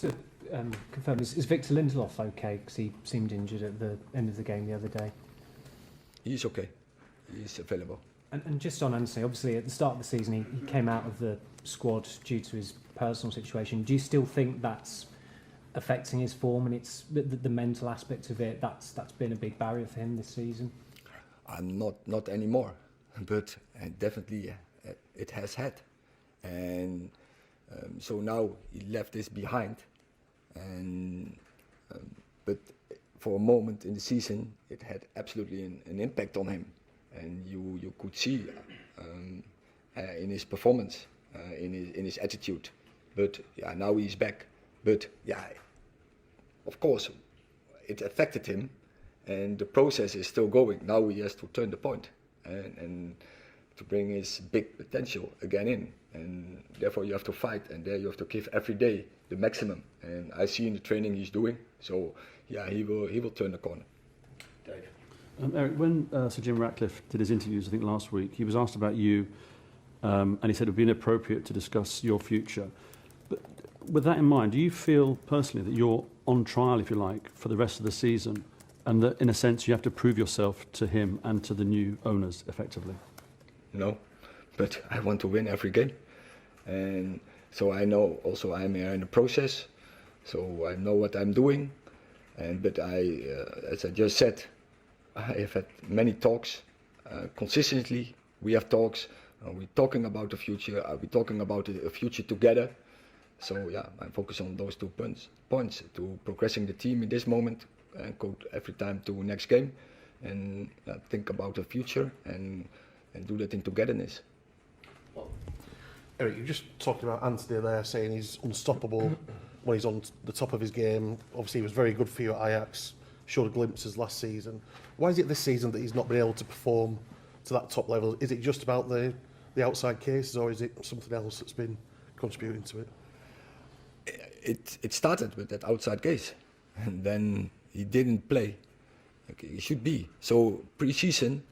To confirm, is Victor Lindelof okay? Because he seemed injured at the end of the game the other day. He's okay. He's available. And just on Anthony, obviously at the start of the season he came out of the squad due to his personal situation. Do you still think that's affecting his form, and it's the mental aspect of it that's been a big barrier for him this season? Not anymore, but definitely it has had, and so now he left this behind, and but for a moment in the season it had absolutely an impact on him, and you could see in his performance, in his attitude. But yeah, now he's back. But yeah, of course, it affected him, and the process is still going. Now he has to turn the point and to bring his big potential again in, and therefore you have to fight, and there you have to give every day the maximum. And I see in the training he's doing. So yeah, he will turn the corner. Dave. Eric, when Sir Jim Ratcliffe did his interviews, I think last week, he was asked about you, and he said it would be inappropriate to discuss your future. But with that in mind, do you feel personally that you're on trial, if you like, for the rest of the season, and that in a sense you have to prove yourself to him and to the new owners effectively? No, but I want to win every game, and so I know also I'm here in the process, so I know what I'm doing, but as I just said, I have had many talks consistently. We have talks. We're talking about the future. We're talking about a future together. So yeah, I'm focused on those 2 points to progressing the team in this moment, and go every time to next game, and think about the future and do that in togetherness. Eric, you just talked about Anthony there, saying he's unstoppable when he's on the top of his game. Obviously, he was very good for you at Ajax, showed glimpses last season. Why is it this season that he's not been able to perform to that top level? Is it just about the outside cases, or is it something else that's been contributing to it? It started with that outside case, and then he didn't play like he should be. So pre-season,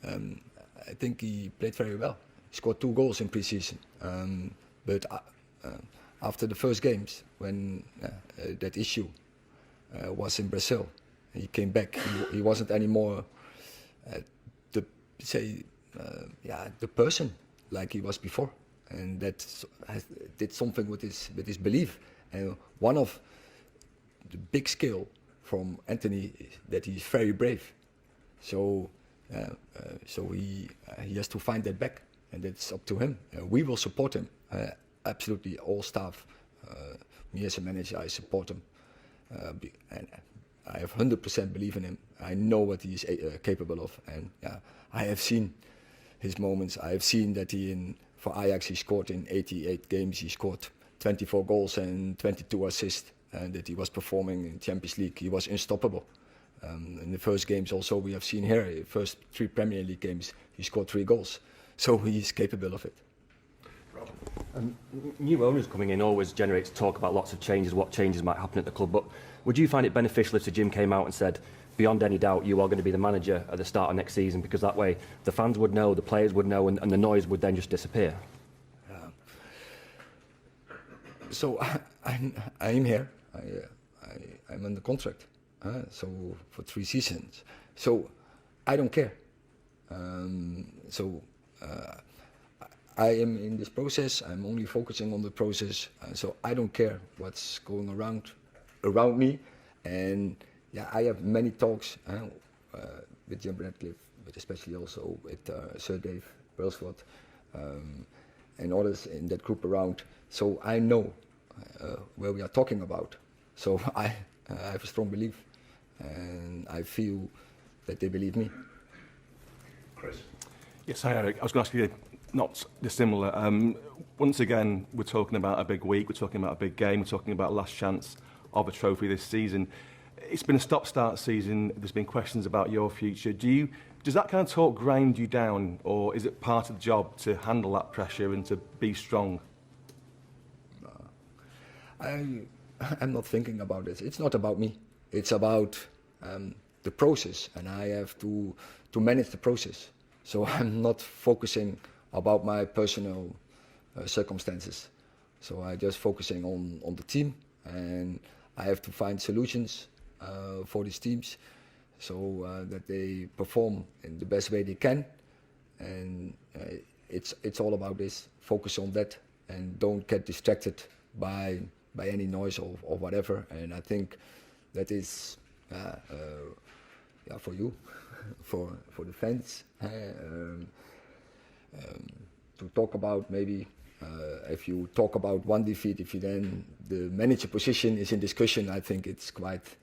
I think he played very well. He scored 2 goals in pre-season. But after the first games, when that issue was in Brazil, he came back. He wasn't anymore the person like he was before, and that did something with his belief. And one of the big skill from Anthony is that he's very brave. So he has to find that back, and it's up to him. We will support him. Absolutely, all staff. Me as a manager, I support him, and I have 100% belief in him. I know what he is capable of, and I have seen his moments. I have seen that for Ajax he scored in 88 games. He scored 24 goals and 22 assists, and that he was performing in Champions League. He was unstoppable. In the first games also we have seen here, the first 3 Premier League games, he scored 3 goals. So he is capable of it. New owners coming in always generates talk about lots of changes, what changes might happen at the club. But would you find it beneficial if Sir Jim came out and said, beyond any doubt, you are going to be the manager at the start of next season, because that way the fans would know, the players would know, and the noise would then just disappear? So I'm here. I'm under contract. So for 3 seasons. So I don't care. I am in this process. I'm only focusing on the process. So I don't care what's going around me. And yeah, I have many talks with Jim Ratcliffe, but especially also with Sir Dave Brailsford and others in that group around. So I know where we are talking about. So I have a strong belief, and I feel that they believe me. Chris. Yes, hi Eric. I was going to ask you not dissimilar. Once again, we're talking about a big week, we're talking about a big game, we're talking about last chance of a trophy this season. It's been a stop-start season. There's been questions about your future. Does that kind of talk grind you down, or is it part of the job to handle that pressure and to be strong? I'm not thinking about it. It's not about me. It's about the process, and I have to manage the process. So I'm not focusing about my personal circumstances. So I'm just focusing on the team and I have to find solutions for these teams so that they perform in the best way they can. And it's all about this. Focus on that and don't get distracted by any noise or whatever. And I think that is for you, for the fans, to talk about maybe. If you talk about one defeat, if you then the manager position is in discussion, I think it's quite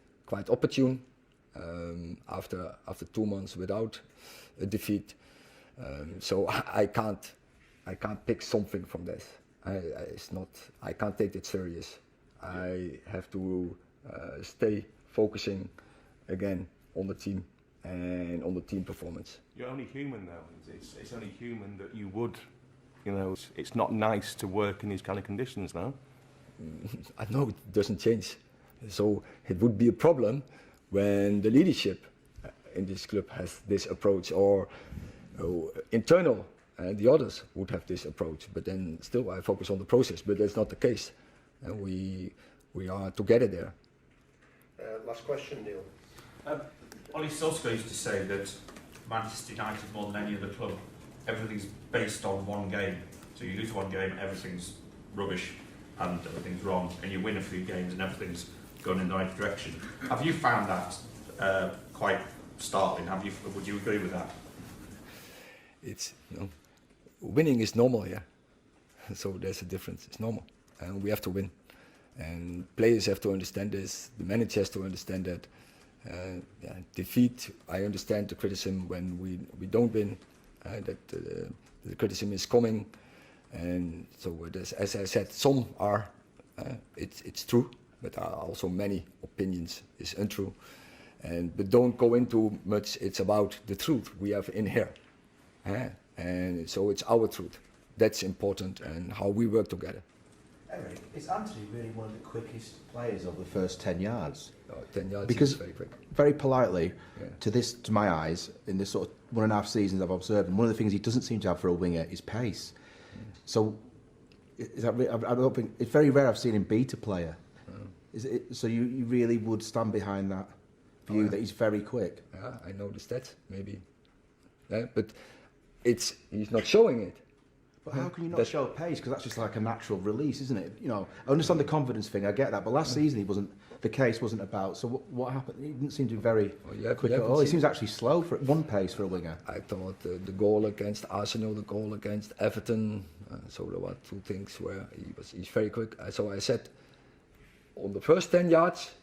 opportune after 2 months without a defeat. So I can't pick something from this. I can't take it serious. I have to stay focusing again on the team and on the team performance. You're only human though. It's only human that you would. You know, it's not nice to work in these kind of conditions now. I know it doesn't change. So it would be a problem when the leadership in this club has this approach, or internal the others would have this approach. But then still I focus on the process, but that's not the case. And we are together there. Last question, Neil. Ollie Solskjaer used to say that Manchester United, more than any other club, everything's based on one game. So you lose one game, everything's rubbish and everything's wrong, and you win a few games and everything's going in the right direction. Have you found that quite startling? Would you agree with that? It's winning is normal, yeah. So there's a difference. It's normal, and we have to win. And players have to understand this. The manager has to understand that. Defeat, I understand the criticism when we don't win. That the criticism is coming, and so as I said, some are it's true, but there are also many opinions is untrue, but don't go into much. It's about the truth we have in here, and so it's our truth. That's important, and how we work together. Eric, is Anthony really one of the quickest players over the first 10 yards? 10 yards because is very quick. Very politely, Yeah. to my eyes, in the sort of 1.5 seasons I've observed, and one of the things he doesn't seem to have for a winger is pace. So, is that, I don't think it's very rare I've seen him beat a player. Is it, so you really would stand behind that view that he's very quick? Yeah, I know the stats, maybe, but he's not showing it. But how can you not show pace? Because that's just like a natural release, isn't it? You know, I understand the confidence thing, I get that, but last season the case wasn't about. So what happened? He didn't seem to be very quick at all. He seems actually slow for one pace for a winger. I thought the goal against Arsenal, the goal against Everton, so there were 2 things where he's very quick. So I said, on the first 10 yards,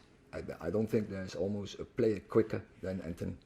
I don't think there's almost a player quicker than Anthony.